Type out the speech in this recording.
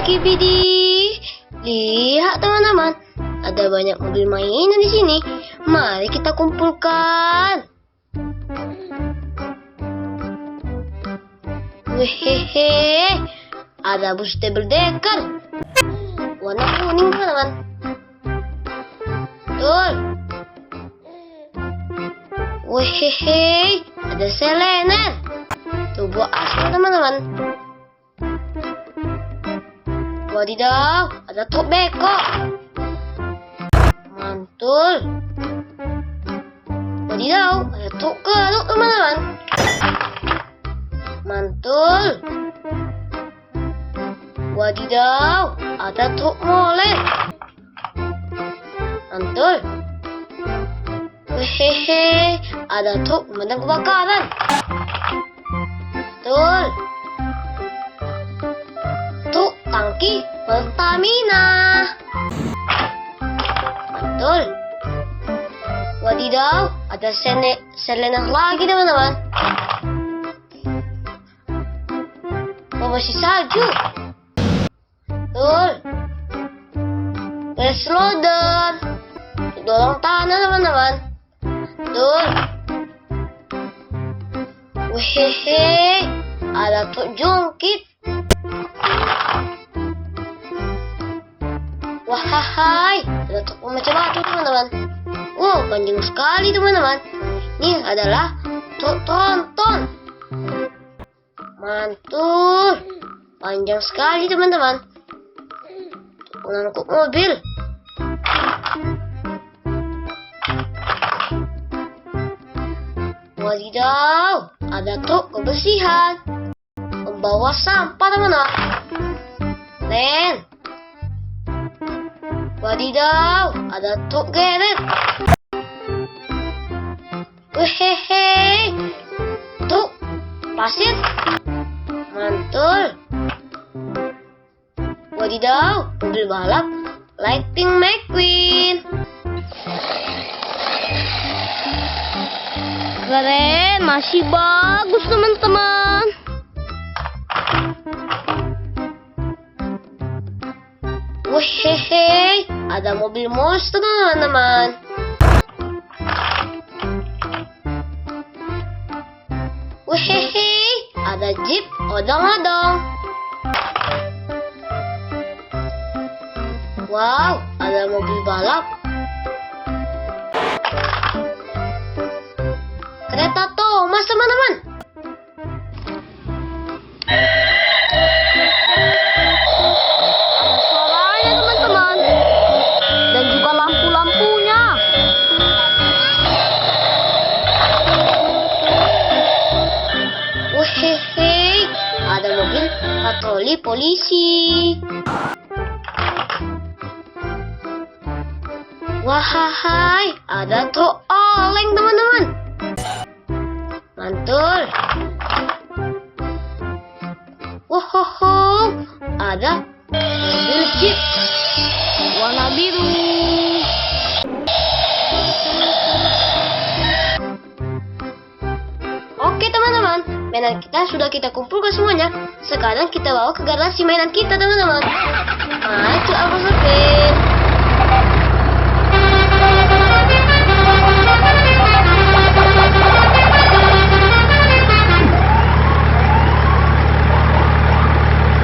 skibidi. Lihat teman-teman, ada banyak mobil mainan di sini. Mari kita kumpulkan. Wehehe, ada bus double decker warna kuning teman-teman. Betul. Wehehe, ada selener. Tuh buah aspal teman-teman. Wadidaw, ada truk beko. Mantul. Wadidaw, ada truk keruk teman-teman. Mantul. Wadidaw, ada truk molen. Mantul. Hehehe, ada truk pemadam kebakaran. Betul. Truk tangki Pertamina. Betul. Wadidaw, ada selener lagi teman-teman. Pembersih salju. Betul. Gas loader. Dorong tanah teman-teman. Betul. Wehehe, ada truk jungkit. Wahai, ada truk pemecah batu teman-teman. Wow, panjang sekali teman-teman. Ini adalah truk tronton. Mantul. Panjang sekali teman-teman. Pengangkut mobil. Wadidaw, ada truk kebersihan. Membawa sampah teman-teman. Len. Wadidaw, ada truk geret. Wehehe, truk pasir. Mantul. Wadidaw, mobil balap Lightning McQueen. Keren, masih bagus teman-teman. Wehehe, ada mobil monster teman-teman. Wehehe, ada jeep odong-odong. Wow, ada mobil balap. Kereta Thomas teman-teman. Ada suaranya teman-teman. Dan juga lampu-lampunya. Wehehe, ada mobil patroli polisi. Wahai, ada truk oleng teman-teman. Mantul. Wohoho, ada mobil jeep warna biru. Oke teman-teman, mainan kita sudah kita kumpulkan semuanya. Sekarang kita bawa ke garasi mainan kita teman-teman. Mari ke Alfa